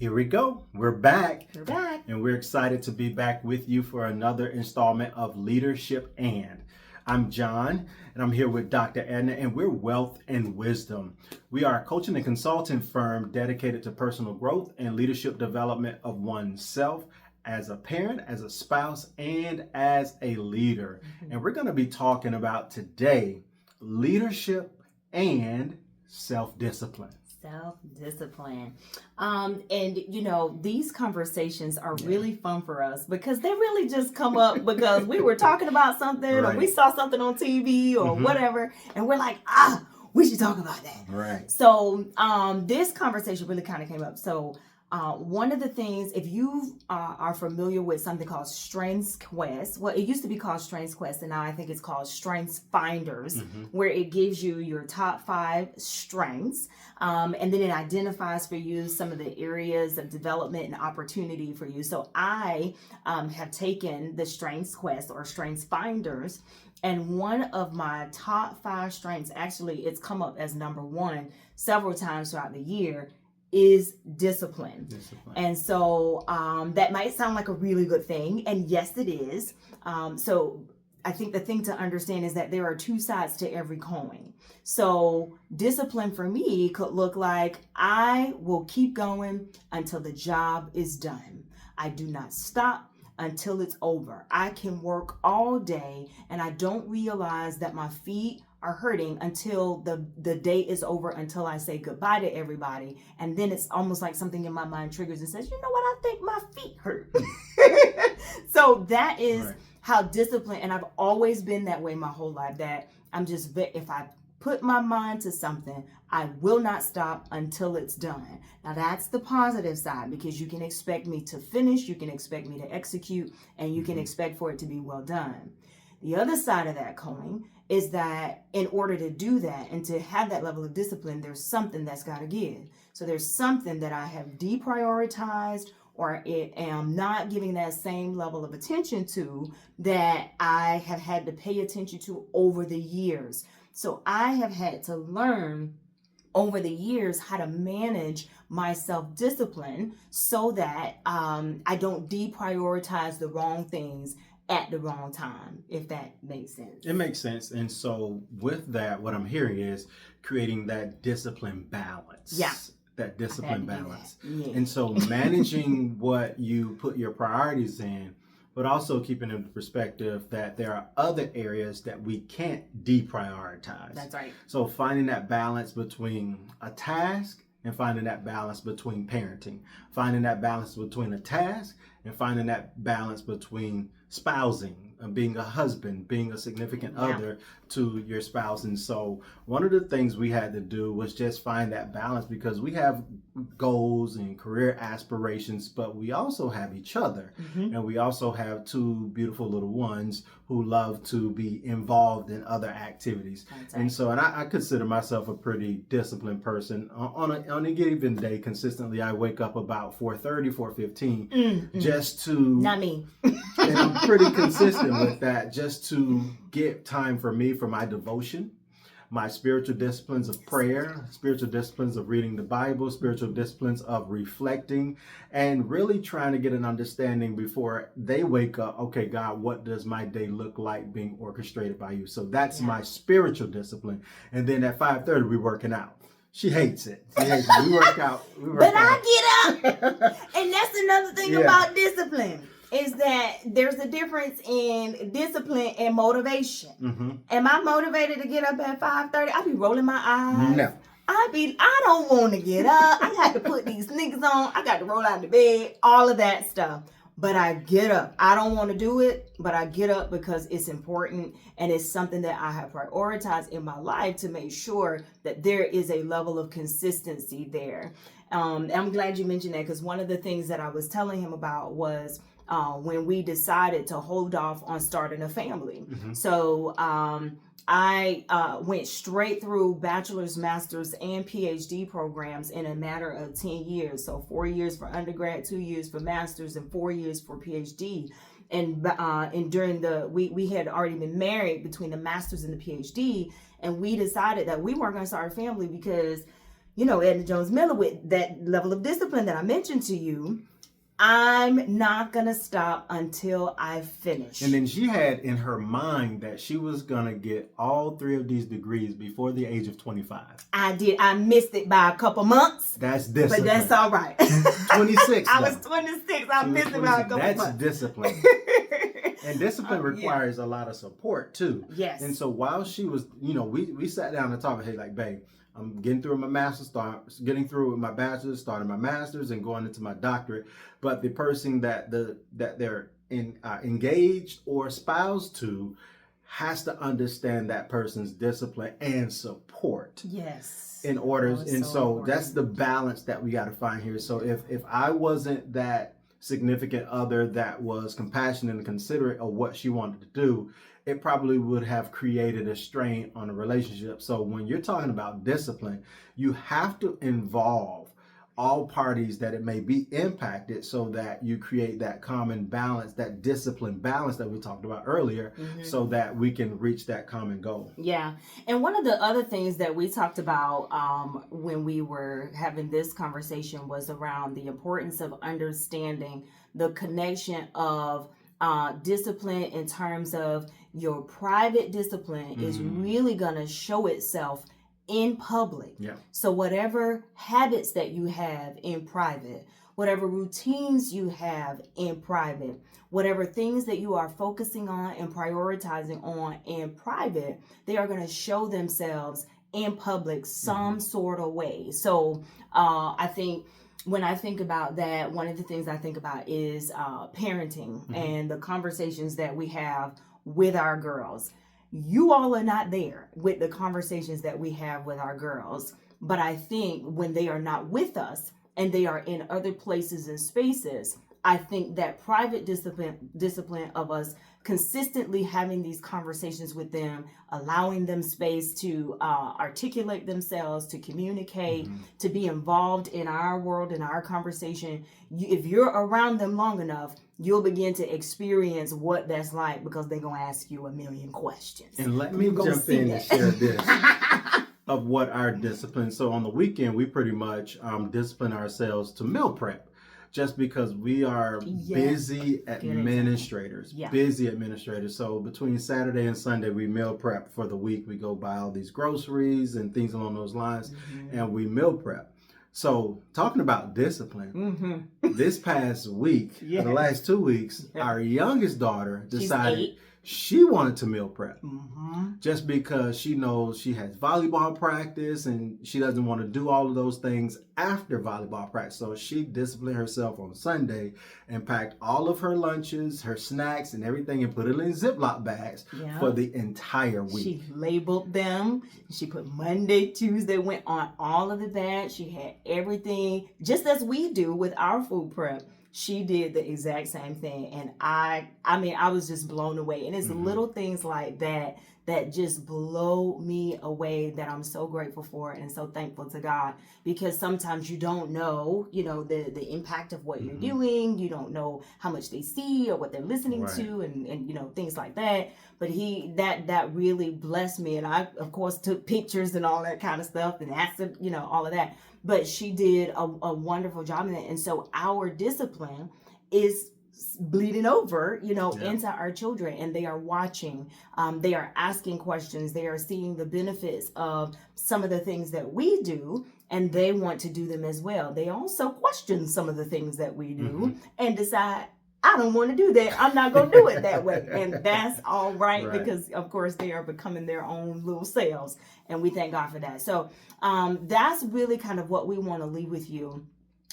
Here we go. We're back. We're back. And we're excited to be back with you for another installment of Leadership And. I'm John, and I'm here with Dr. Edna, and we're Wealth and Wisdom. We are a coaching and consulting firm dedicated to personal growth and leadership development of oneself as a parent, as a spouse, and as a leader. And we're going to be talking about today leadership and self-discipline. Self-discipline. And you know, these conversations are really fun for us because they really just come up because we were talking about something or we saw something on TV or whatever, and we're like, we should talk about that. Right. So this conversation really kind of came up. So one of the things, if you are familiar with something called Strengths Quest, well, it used to be called Strengths Quest, and now I think it's called Strengths Finders, where it gives you your top 5 strengths, and then it identifies for you some of the areas of development and opportunity for you. So I have taken the Strengths Quest or Strengths Finders, and one of my top 5 strengths, actually, it's come up as number 1 several times throughout the year, is discipline. And so that might sound like a really good thing, and yes it is. So I think the thing to understand is that there are 2 sides to every coin. So discipline for me could look like I will keep going until the job is done. I do not stop until it's over. I can work all day and I don't realize that my feet are hurting until the day is over, until I say goodbye to everybody. And then it's almost like something in my mind triggers and says, you know what, I think my feet hurt. So that is how discipline, and I've always been that way my whole life, that I'm just, if I put my mind to something, I will not stop until it's done. Now that's the positive side, because you can expect me to finish, you can expect me to execute, and you can expect for it to be well done. The other side of that coin is that in order to do that and to have that level of discipline, there's something that's got to give. So there's something that I have deprioritized or am not giving that same level of attention to that I have had to pay attention to over the years. So I have had to learn over the years how to manage my self-discipline so that I don't deprioritize the wrong things at the wrong time, if that makes sense. It makes sense. And so with that, what I'm hearing is creating that discipline balance. Yeah. That discipline balance. Yeah. And so managing what you put your priorities in, but also keeping in perspective that there are other areas that we can't deprioritize. That's right. So finding that balance between a task and finding that balance between parenting, finding that balance between a task and finding that balance between spousing, being a husband, being a significant other to your spouse. And so one of the things we had to do was just find that balance, because we have goals and career aspirations, but we also have each other. And we also have 2 beautiful little ones who love to be involved in other activities. And so, and I consider myself a pretty disciplined person. On a given day, consistently, I wake up about 4:30, 4:15, just to... Not me. And I'm pretty consistent with that, just to get time for me, for my devotion, my spiritual disciplines of prayer, spiritual disciplines of reading the Bible, spiritual disciplines of reflecting, and really trying to get an understanding before they wake up. Okay, God, what does my day look like being orchestrated by you? So that's my spiritual discipline. And then at 5:30, we're working out. She hates it. We work out. But I get up. And that's another thing about discipline, is that there's a difference in discipline and motivation. Am I motivated to get up at 5:30? I be rolling my eyes. No. I don't want to get up. I got to put these sneakers on. I got to roll out of the bed, all of that stuff. But I get up. I don't want to do it, but I get up because it's important, and it's something that I have prioritized in my life to make sure that there is a level of consistency there. I'm glad you mentioned that, because one of the things that I was telling him about was when we decided to hold off on starting a family. So I went straight through bachelor's, master's, and PhD programs in a matter of 10 years. So 4 years for undergrad, 2 years for master's, and 4 years for PhD. And during we had already been married between the master's and the PhD, and we decided that we weren't going to start a family because Edna Jones Miller, with that level of discipline that I mentioned to you, I'm not going to stop until I finish. And then she had in her mind that she was going to get all 3 of these degrees before the age of 25. I did. I missed it by a couple months. That's discipline. But that's all right. 26. I was 26. I missed it by a couple months. That's discipline. And discipline requires a lot of support too. Yes. And so while she was, we sat down and talked, hey, like, babe, I'm getting through my getting through my bachelor's, starting my master's, and going into my doctorate. But the person that they're engaged or espoused to has to understand that person's discipline and support. Yes. In order, and so important. that's the balance that we got to find here. So if I wasn't that significant other that was compassionate and considerate of what she wanted to do, it probably would have created a strain on the relationship. So when you're talking about discipline, you have to involve all parties that it may be impacted so that you create that common balance, that discipline balance that we talked about earlier, so that we can reach that common goal. Yeah. And one of the other things that we talked about when we were having this conversation was around the importance of understanding the connection of discipline in terms of your private discipline is really going to show itself in public. Yeah. So whatever habits that you have in private, whatever routines you have in private, whatever things that you are focusing on and prioritizing on in private, they are going to show themselves in public some sort of way. So I think when I think about that, one of the things I think about is parenting and the conversations that we have with our girls. You all are not there with the conversations that we have with our girls. But I think when they are not with us and they are in other places and spaces, I think that private discipline of us consistently having these conversations with them, allowing them space to articulate themselves, to communicate, to be involved in our world, in our conversation. If you're around them long enough, you'll begin to experience what that's like, because they're going to ask you a million questions. And let me jump in and share this of what our discipline. So on the weekend, we pretty much discipline ourselves to meal prep. Just because we are busy administrators, busy administrators. So between Saturday and Sunday, we meal prep for the week. We go buy all these groceries and things along those lines, and we meal prep. So talking about discipline, this past week, for the last 2 weeks, our youngest daughter decided she wanted to meal prep just because she knows she has volleyball practice and she doesn't want to do all of those things after volleyball practice. So she disciplined herself on Sunday and packed all of her lunches, her snacks, and everything and put it in Ziploc bags for the entire week. She labeled them. She put Monday, Tuesday, went on all of the bags. She had everything, just as we do with our food prep. She did the exact same thing. And I was just blown away. And it's little things like that that just blow me away, that I'm so grateful for and so thankful to God, because sometimes you don't know, the impact of what you're doing. You don't know how much they see or what they're listening to and things like that. But that really blessed me. And I, of course, took pictures and all that kind of stuff and asked her, all of that. But she did a wonderful job in it. And so our discipline is bleeding over, into our children, and they are watching, they are asking questions, they are seeing the benefits of some of the things that we do, and they want to do them as well. They also question some of the things that we do and decide, I don't want to do that. I'm not going to do it that way. And that's all right, because of course they are becoming their own little selves. And we thank God for that. So that's really kind of what we want to leave with you.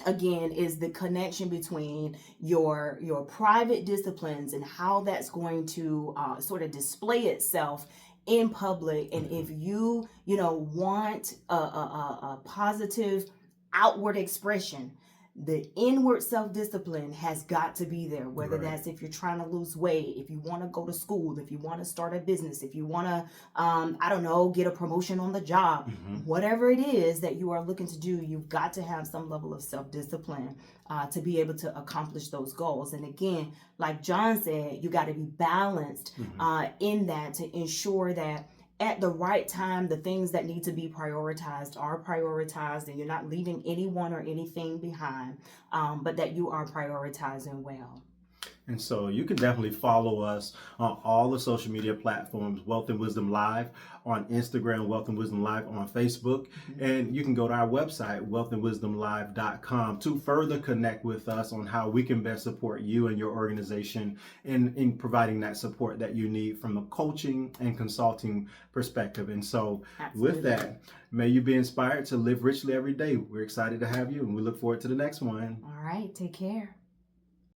Again, is the connection between your private disciplines and how that's going to sort of display itself in public. And if you want a positive outward expression, the inward self-discipline has got to be there, whether that's if you're trying to lose weight, if you want to go to school, if you want to start a business, if you want to, get a promotion on the job, whatever it is that you are looking to do, you've got to have some level of self-discipline to be able to accomplish those goals. And again, like John said, you got to be balanced in that to ensure that at the right time, the things that need to be prioritized are prioritized, and you're not leaving anyone or anything behind, but that you are prioritizing well. And so you can definitely follow us on all the social media platforms, Wealth and Wisdom Live on Instagram, Wealth and Wisdom Live on Facebook. And you can go to our website, wealthandwisdomlive.com, to further connect with us on how we can best support you and your organization in providing that support that you need from a coaching and consulting perspective. And so with that, may you be inspired to live richly every day. We're excited to have you, and we look forward to the next one. All right, take care.